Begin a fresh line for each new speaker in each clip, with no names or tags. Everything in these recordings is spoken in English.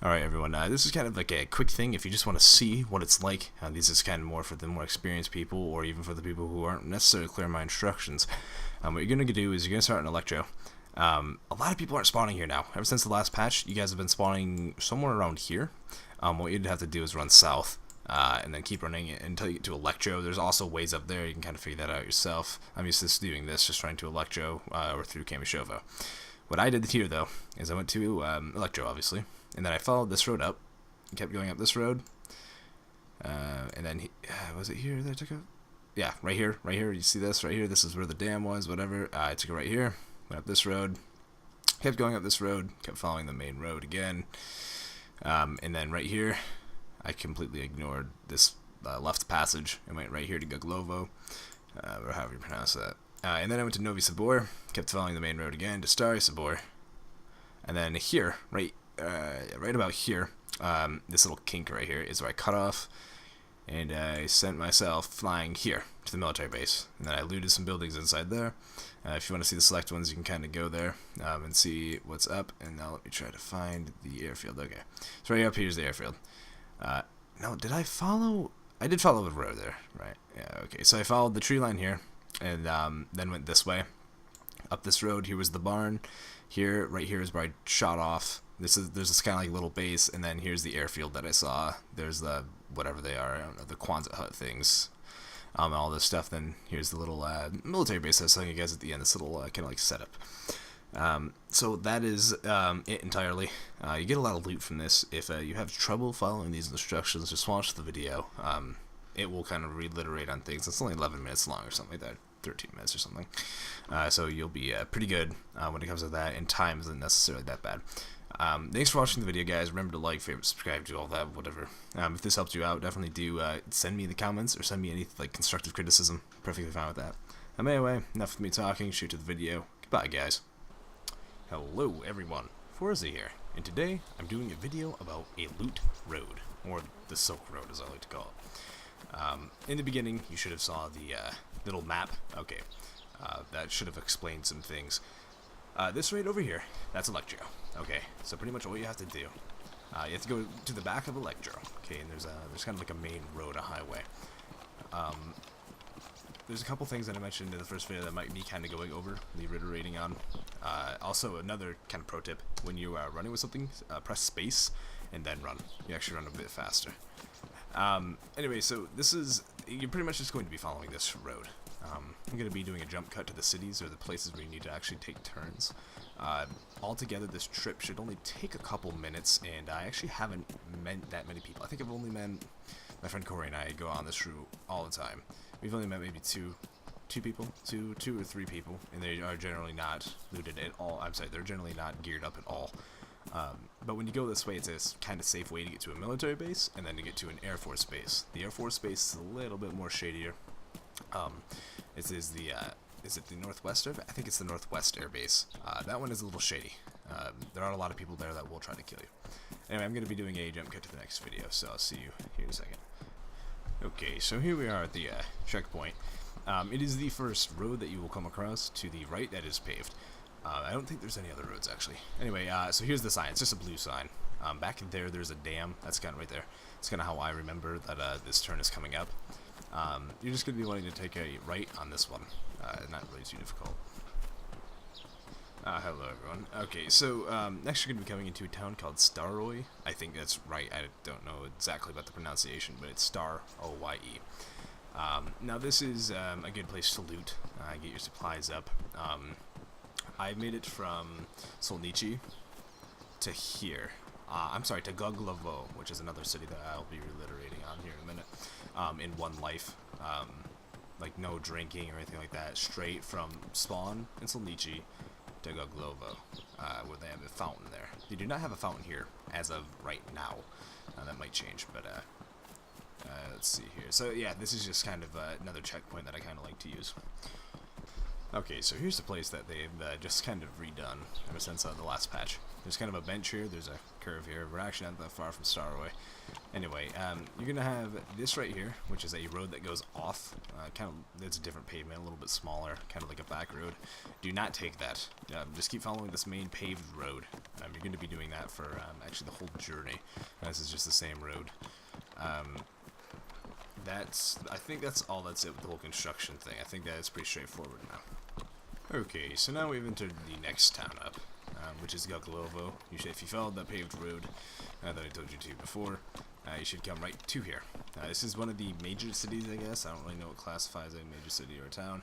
Alright everyone, this is kind of like a quick thing if you just want to see what it's like. This is kind of more for the more experienced people, or even for the people who aren't necessarily clear on my instructions. What you're going to do is you're going to start an Electro. A lot of people aren't spawning here now. Ever since the last patch, you guys have been spawning somewhere around here. What you'd have to do is run south, and then keep running it until you get to Electro. There's also ways up there, you can kind of figure that out yourself. I'm used to doing this, just trying to Electro, or through Kamishovo. What I did here, though, is I went to Electro, obviously. And then I followed this road up, and kept going up this road, and then, was it here that I took it? Yeah, right here, you see this, right here, this is where the dam was, whatever, I took it right here, went up this road, kept going up this road, kept following the main road again, and then right here, I completely ignored this left passage, and went right here to Guglovo, or however you pronounce that, and then I went to Novy Sobor, kept following the main road again to Stary Sobor, and then here, right about here, this little kink right here is where I cut off, and I sent myself flying here to the military base, and then I looted some buildings inside there. If you want to see the select ones, you can kind of go there and see what's up, and now let me try to find the airfield. Okay, so right up here is the airfield. Now, did I follow? I did follow the road there, right? Yeah, okay, so I followed the tree line here, and then went this way. Up this road, here was the barn. Here, right here is where I shot off. There's this kind of like little base, and then here's the airfield that I saw. There's the, whatever they are, I don't know, the Quonset hut things, and all this stuff. Then here's the little military base I was telling you guys at the end, this little kind of like setup. So that is it entirely. You get a lot of loot from this. If you have trouble following these instructions, just watch the video. It will kind of reiterate on things. It's only 11 minutes long or something like that. 13 minutes or something. So you'll be pretty good when it comes to that, and time isn't necessarily that bad. Thanks for watching the video, guys. Remember to like, favorite, subscribe, do all that, whatever. If this helped you out, definitely do send me the comments, or send me any like constructive criticism. Perfectly fine with that. Anyway, enough of me talking, shoot to the video. Goodbye, guys. Hello, everyone. zForzii here, and today I'm doing a video about a loot road, or the Silk Road as I like to call it. In the beginning, you should have saw the little map. Okay, that should have explained some things. This right over here, that's Electro. Okay, so pretty much all you have to do, you have to go to the back of Electro. Okay, and there's kind of like a main road, a highway. There's a couple things that I mentioned in the first video that might be kind of going over, reiterating on. Also, another kind of pro tip: when you are running with something, press space and then run. You actually run a bit faster. Anyway, so this is, you're pretty much just going to be following this road. I'm going to be doing a jump cut to the cities, or the places where you need to actually take turns. Altogether, this trip should only take a couple minutes, and I actually haven't met that many people. I think I've only met, my friend Corey and I go on this route all the time. We've only met maybe two or three people, and they are generally not looted at all. I'm sorry, they're generally not geared up at all. But when you go this way, it's a kind of safe way to get to a military base, and then to get to an Air Force base. The Air Force base is a little bit more shadier. Is it the North West Airbase? I think it's the North West Airbase. That one is a little shady. There are a lot of people there that will try to kill you. Anyway, I'm going to be doing a jump cut to the next video, so I'll see you here in a second. Okay, so here we are at the checkpoint. It is the first road that you will come across to the right that is paved. I don't think there's any other roads, actually. Anyway, so here's the sign. It's just a blue sign. Back there, there's a dam. That's kind of right there. It's kind of how I remember that this turn is coming up. You're just going to be wanting to take a right on this one. Not really too difficult. Hello, everyone. Okay, so next you're going to be coming into a town called Staroye. I think that's right. I don't know exactly about the pronunciation, but it's Staroye. Now, this is a good place to loot, get your supplies up. I made it from Solnichi to here. I'm sorry, to Guglovo, which is another city that I'll be reiterating on here in a minute, in one life. Like no drinking or anything like that, straight from spawn in Solnichi to Guglovo, where they have a fountain there. They do not have a fountain here as of right now. That might change, but let's see here. So yeah, this is just kind of another checkpoint that I kind of like to use. Okay, so here's the place that they've just kind of redone ever since the last patch. There's kind of a bench here. There's a curve here. We're actually not that far from Staroye. Anyway, you're gonna have this right here, which is a road that goes off. It's a different pavement, a little bit smaller, kind of like a back road. Do not take that. Just keep following this main paved road. You're going to be doing that for actually the whole journey. This is just the same road. I think that's all that's it with the whole construction thing. I think that is pretty straightforward now. Okay, so now we've entered the next town up, which is Guglovo. If you followed that paved road that I told you to before, you should come right to here. This is one of the major cities, I guess. I don't really know what classifies a major city or a town.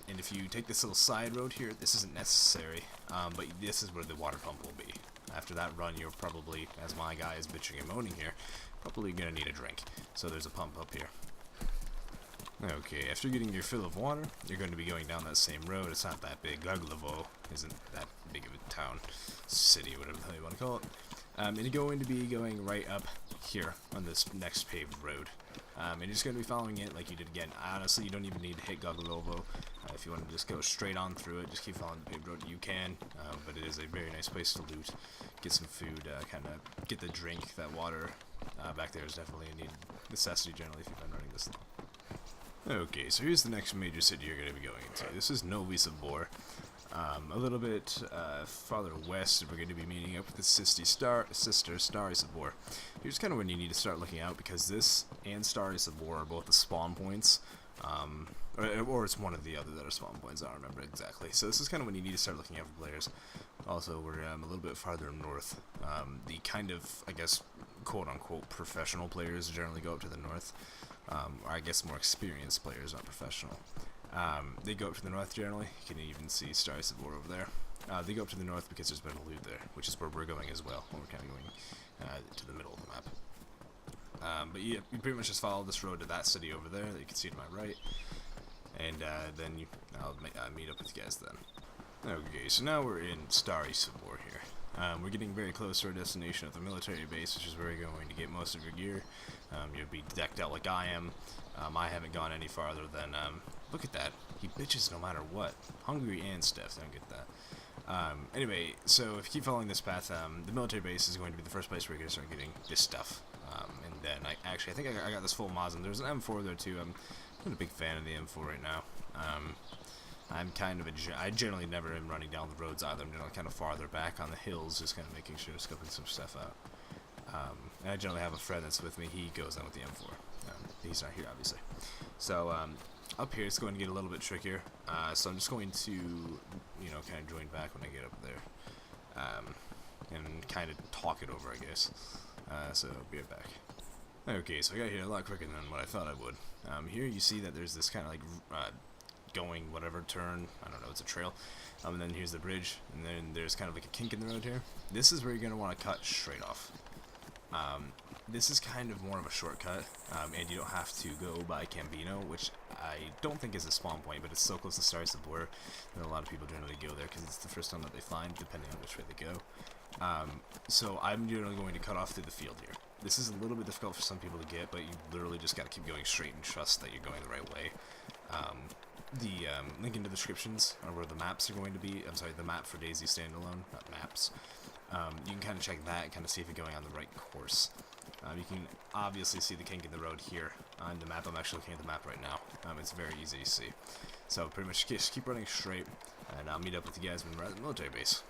And if you take this little side road here, this isn't necessary, but this is where the water pump will be. After that run, you're probably, as my guy is bitching and moaning here, probably going to need a drink. So there's a pump up here. Okay, after getting your fill of water, you're going to be going down that same road. It's not that big. Guglovo isn't that big of a town, city, whatever the hell you want to call it. And you're going to be going right up here on this next paved road. And you're just going to be following it like you did again. Honestly, you don't even need to hit Guglovo. If you want to just go straight on through it, just keep following the paved road, you can. But it is a very nice place to loot, get some food, kind of get the drink. That water back there is definitely a necessity generally if you've been running this long. Okay, so here's the next major city you're going to be going into. This is Novy Sobor. A little bit farther west, we're going to be meeting up with the sister Stary Sobor. Here's kind of when you need to start looking out, because this and Stary Sobor are both the spawn points. Or it's one of the other that are spawn points, I don't remember exactly. So this is kind of when you need to start looking out for players. Also, we're a little bit farther north. The kind of, I guess, quote-unquote professional players generally go up to the north. Or I guess more experienced players, not professional. They go up to the north generally. You can even see Stary Sobor over there. They go up to the north because there's been a loot there, which is where we're going as well. We're kind of going to the middle of the map. But yeah, you pretty much just follow this road to that city over there that you can see to my right. And then I'll meet up with you guys then. Okay, so now we're in Stary Sobor here. We're getting very close to our destination at the military base, which is where you're going to get most of your gear. You'll be decked out like I am. I haven't gone any farther than, look at that. He bitches no matter what. Hungry and stuff, don't get that. Anyway, so if you keep following this path, the military base is going to be the first place where you're going to start getting this stuff. And then, I think I got this full Mosin. There's an M4 there too. I'm not a big fan of the M4 right now. I'm kind of I generally never am running down the roads either. I'm kind of farther back on the hills, just kind of making sure, scoping some stuff out. And I generally have a friend that's with me. He goes on with the M4. He's not here, obviously. So up here, it's going to get a little bit trickier. So I'm just going to, kind of join back when I get up there, and kind of talk it over, I guess. So I'll be right back. Okay, so I got here a lot quicker than what I thought I would. Here you see that there's this kind of like going whatever turn, I don't know, it's a trail, and then here's the bridge, and then there's kind of like a kink in the road here. This is where you're going to want to cut straight off. This is kind of more of a shortcut, and you don't have to go by Cambino, which I don't think is a spawn point, but it's so close to Stary Sobor that a lot of people generally go there because it's the first one that they find, depending on which way they go. So I'm generally going to cut off through the field here. This is a little bit difficult for some people to get, but you literally just got to keep going straight and trust that you're going the right way. The link in the descriptions are where the maps are going to be. I'm sorry, the map for DayZ standalone, not maps. You can kind of check that and kind of see if you're going on the right course. You can obviously see the kink in the road here on the map. I'm actually looking at the map right now. It's very easy to see. So pretty much just keep running straight, and I'll meet up with you guys when we're at the military base.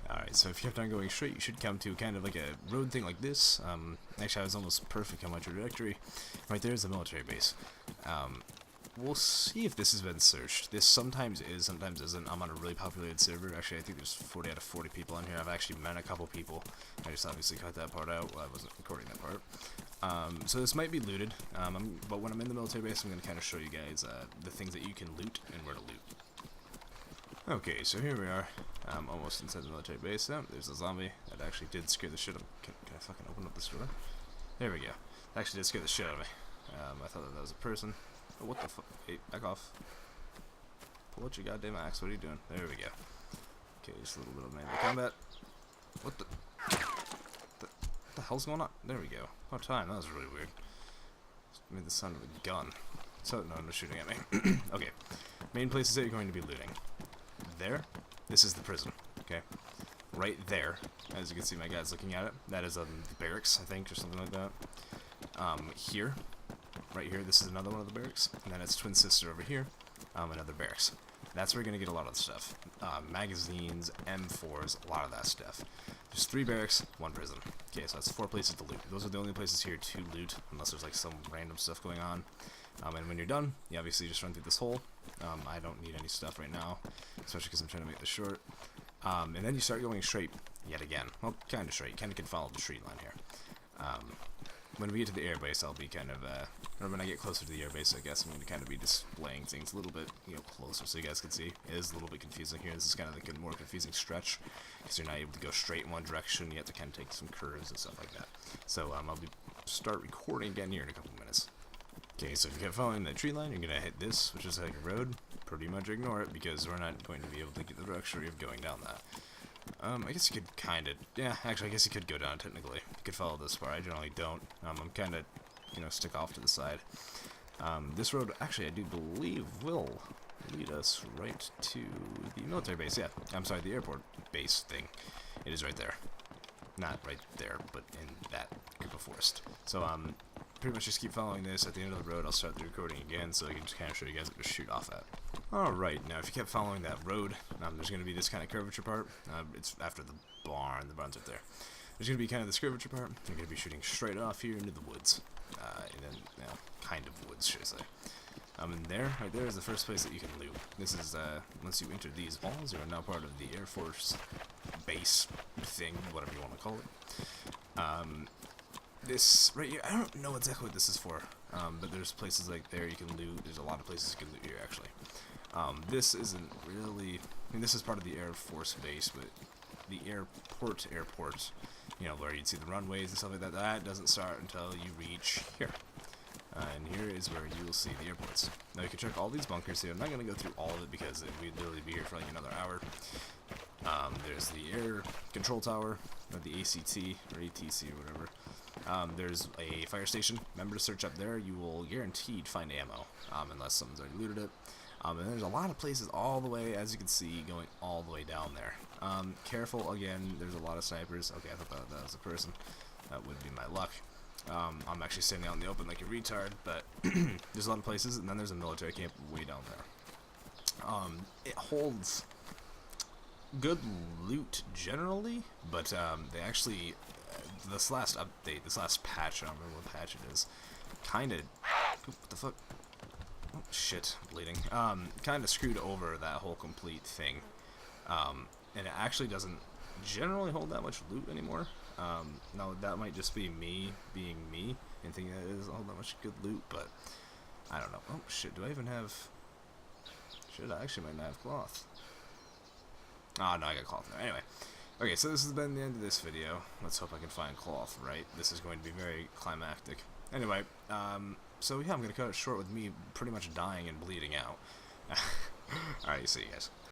Alright, so if you have on going straight, you should come to kind of like a road thing like this. Actually, I was almost perfect on my trajectory. Right there is the military base. We'll see if this has been searched. This sometimes is, sometimes isn't. I'm on a really populated server. Actually, I think there's 40 out of 40 people on here. I've actually met a couple people. I just obviously cut that part out. Well, I wasn't recording that part. So this might be looted, but when I'm in the military base, I'm going to kind of show you guys the things that you can loot and where to loot. Okay, so here we are, almost inside the military base. Oh, there's a zombie. That actually did scare the shit out of me. Can I fucking open up this door? There we go. That actually did scare the shit out of me. I thought that was a person. Oh, what the fuck? Hey, back off. Pull out your goddamn axe. What are you doing? There we go. Okay, just a little bit of melee combat. What the hell's going on? There we go. Oh, time. That was really weird. Just made the sound of a gun. So, no, no shooting at me. Okay. Main places that you're going to be looting. There. This is the prison. Okay. right there, as you can see my guy's looking at it, that is the barracks, I think, or something like that. Here, right here, this is another one of the barracks, and then its twin sister over here, another barracks. That's where you're going to get a lot of the stuff. Magazines, M4s, a lot of that stuff. There's 3 barracks, 1 prison. Okay, so that's 4 places to loot. Those are the only places here to loot, unless there's like some random stuff going on. And when you're done, you obviously just run through this hole. I don't need any stuff right now, especially because I'm trying to make this short. And then you start going straight, yet again. Well, kind of straight. You kind of can follow the street line here. When we get to the airbase, I'll be kind of, or when I get closer to the airbase, I guess I'm going to kind of be displaying things a little bit, closer so you guys can see. It is a little bit confusing here. This is kind of like a more confusing stretch, because you're not able to go straight in one direction. You have to kind of take some curves and stuff like that. So, I'll start recording again here in a couple minutes. Okay, so if you keep following that tree line, you're going to hit this, which is like a road. Pretty much ignore it, because we're not going to be able to get the luxury of going down that. I guess you could kind of, yeah, actually, I guess you could go down technically. You could follow this far. I generally don't. I'm kind of, stick off to the side. This road, actually, I do believe will lead us right to the military base. Yeah, I'm sorry, the airport base thing. It is right there. Not right there, but in that group of forest. So, pretty much just keep following this. At the end of the road, I'll start the recording again, so I can just kind of show you guys what to shoot off at. Alright, now if you kept following that road, there's going to be this kind of curvature part. It's after the barn. The barn's up there. There's going to be kind of this curvature part. You're going to be shooting straight off here into the woods. And then, kind of woods, should I say. And there, right there is the first place that you can loot. This is, once you enter these walls, you are now part of the Air Force base thing, whatever you want to call it. This, right here, I don't know exactly what this is for, but there's places like there you can loot. There's a lot of places you can loot here, actually. This isn't really, this is part of the Air Force base, but the airport, where you'd see the runways and stuff like that, that doesn't start until you reach here. And here is where you will see the airports. Now you can check all these bunkers here. I'm not going to go through all of it because we'd literally be here for like another hour. There's the air control tower, or the ACT, or ATC, or whatever. There's a fire station. Remember to search up there. You will guaranteed find ammo, unless someone's already looted it. And there's a lot of places all the way, as you can see, going all the way down there. Careful, again, there's a lot of snipers. Okay, I thought that was a person. That would be my luck. I'm actually standing out in the open like a retard, but there's a lot of places, and then there's a military camp way down there. It holds good loot generally, but they actually, this last update, this last patch, I don't remember what patch it is, kind of, what the fuck? Oh, shit, bleeding. Kind of screwed over that whole complete thing. And it actually doesn't generally hold that much loot anymore. Now, that might just be me being me and thinking that it doesn't hold that much good loot, but I don't know. Oh, shit, do I even have... Shit, I actually might not have cloth. Oh, no, I got cloth there. Anyway. Okay, so this has been the end of this video. Let's hope I can find cloth, right? This is going to be very climactic. Anyway, so yeah, I'm going to cut it short with me pretty much dying and bleeding out. Alright, see you guys.